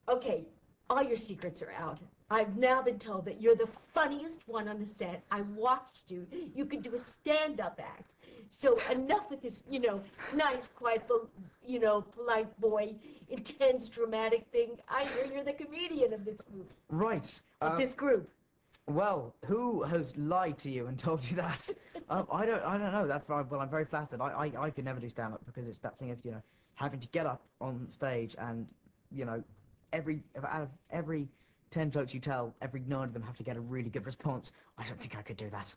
Okay, all your secrets are out. I've now been told that you're the funniest one on the set. I watched you. You could do a stand-up act. So enough with this, nice, quiet, polite boy, intense, dramatic thing. I hear you're the comedian of this group. Right. Of this group. Well, who has lied to you and told you that? I don't know. That's right. Well, I'm very flattered. I could never do stand-up because it's that thing of, having to get up on stage and, out of every 10 jokes you tell, every 9 of them have to get a really good response. I don't think I could do that.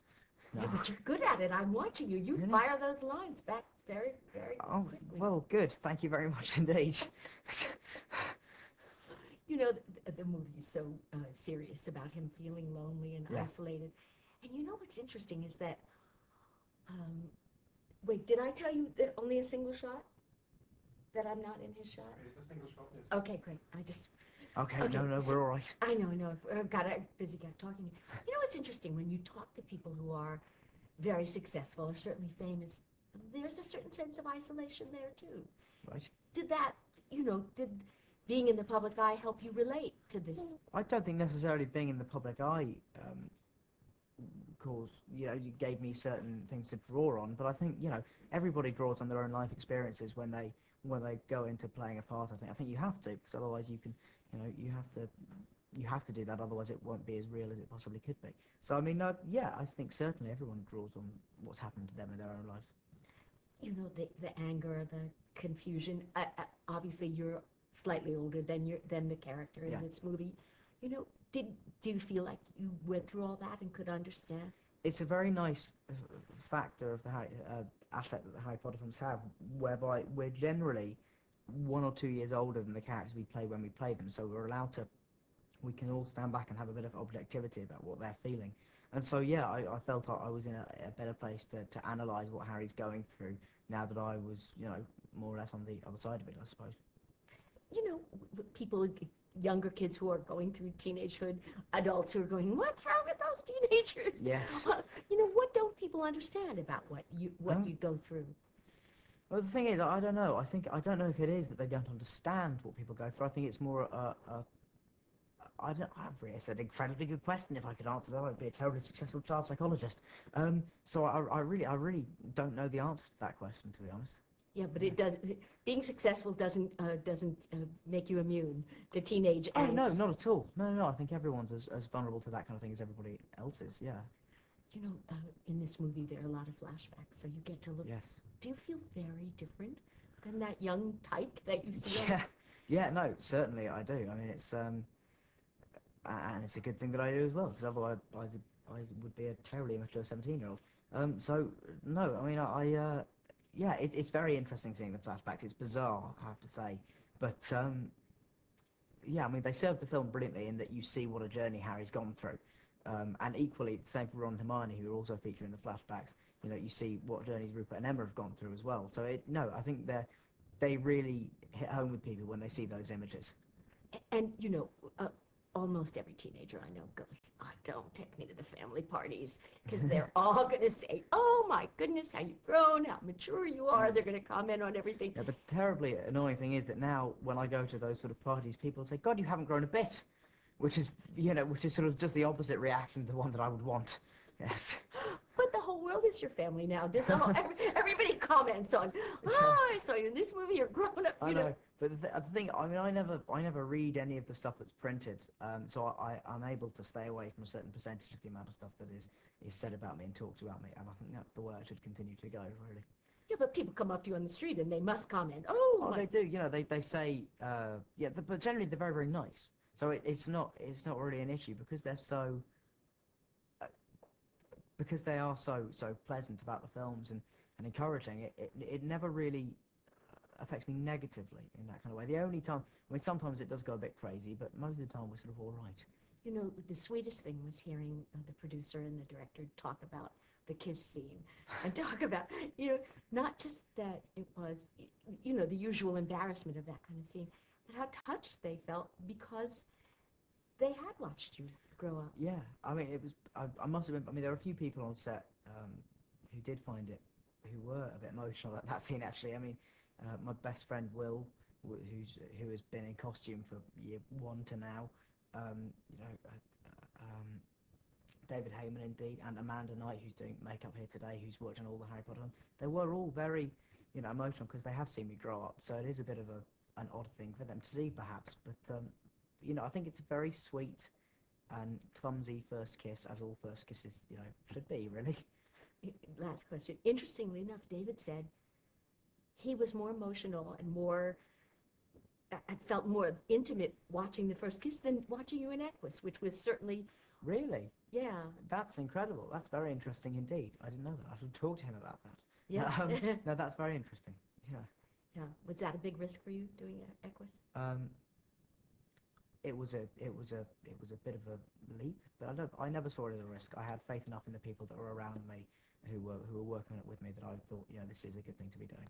No. Yeah, but you're good at it. I'm watching you. You Really? fire those lines back very, very quickly. Well, good. Thank you very much indeed. The movie is so serious about him feeling lonely and isolated. And what's interesting is that, wait, did I tell you that only a single shot? That I'm not in his shot? It's a single shot, yes. Okay, great. Okay, Okay, no, so we're all right. I know. I've got a busy guy talking to you. You know what's interesting? When you talk to people who are very successful or certainly famous, there's a certain sense of isolation there, too. Right. Did that, did being in the public eye help you relate to this? I don't think necessarily being in the public eye you gave me certain things to draw on, but I think, everybody draws on their own life experiences when they go into playing a part. I think you have to, because otherwise you can, you have to do that, otherwise it won't be as real as it possibly could be. So I mean, I think certainly everyone draws on what's happened to them in their own lives. The anger, the confusion. Obviously, you're slightly older than the character in this movie. Do you feel like you went through all that and could understand? It's a very nice factor of the asset that the Harry Potter films have, whereby we're generally 1 or 2 years older than the characters we play when we play them, so we can all stand back and have a bit of objectivity about what they're feeling. And so, I felt I was in a better place to analyse what Harry's going through now that I was, more or less on the other side of it, I suppose. People, younger kids who are going through teenagehood, adults who are going, what's wrong with those teenagers? Yes. What don't people understand about what you go through? Well, the thing is, I don't know. I don't know if it is that they don't understand what people go through. I think it's more it's an incredibly good question. If I could answer that, I'd be a terribly successful child psychologist. So I really don't know the answer to that question, to be honest. Yeah, but it does. Being successful doesn't make you immune to teenage angst. Oh no, not at all. No. I think everyone's as vulnerable to that kind of thing as everybody else is. Yeah. In this movie there are a lot of flashbacks, so you get to look. Yes. Do you feel very different than that young tyke that you see? Yeah. No, certainly I do. I mean, it's and it's a good thing that I do as well, because otherwise I would be a terribly immature 17-year-old. So no, I mean it's very interesting seeing the flashbacks. It's bizarre, I have to say, but I mean, they serve the film brilliantly in that you see what a journey Harry's gone through, and equally the same for Ron and Hermione, who are also featured in the flashbacks. You see what journeys Rupert and Emma have gone through as well. So I think they really hit home with people when they see those images. And almost every teenager I know goes, oh, don't take me to the family parties, because they're all going to say, oh my goodness, how you've grown, how mature you are. They're going to comment on everything. Yeah, the terribly annoying thing is that now when I go to those sort of parties, people say, God, you haven't grown a bit, which is sort of just the opposite reaction to the one that I would want. Yes. But the whole world is your family now. Just everybody comments on, oh, I saw you in this movie, you're grown up. I know. But the thing, I mean, I never read any of the stuff that's printed, so I'm able to stay away from a certain percentage of the amount of stuff that is said about me and talked about me, and I think that's the way I should continue to go, really. Yeah, but people come up to you on the street and they must comment. Oh, they do. They say, but generally they're very, very nice. So it's not really an issue because they're so. Because they are so pleasant about the films and encouraging, it never really affects me negatively in that kind of way. The only time, I mean, sometimes it does go a bit crazy, but most of the time we're sort of all right. The sweetest thing was hearing the producer and the director talk about the kiss scene and talk about, not just that it was, the usual embarrassment of that kind of scene, but how touched they felt because they had watched you grow up. Yeah, I mean, it was. I must have been. I mean, there were a few people on set who did find it, who were a bit emotional at that scene. Actually, I mean, my best friend Will who has been in costume for year one to now. You know, David Heyman indeed, and Amanda Knight, who's doing makeup here today, who's worked on all the Harry Potter ones. They were all very, you know, emotional because they have seen me grow up. So it is a bit of an odd thing for them to see, perhaps. But you know, I think it's a very sweet and clumsy first kiss, as all first kisses, you know, should be, really. Last question. Interestingly enough, David said he was more emotional and more, I felt more intimate watching the first kiss than watching you in Equus, which was certainly, Really? yeah. That's incredible. That's very interesting indeed. I didn't know that. I should talk to him about that. Yes. No, that's very interesting. Yeah. Yeah. Was that a big risk for you doing Equus? It was a bit of a leap, but I never saw it as a risk. I had faith enough in the people that were around me who were working on it with me that I thought, you know, this is a good thing to be doing.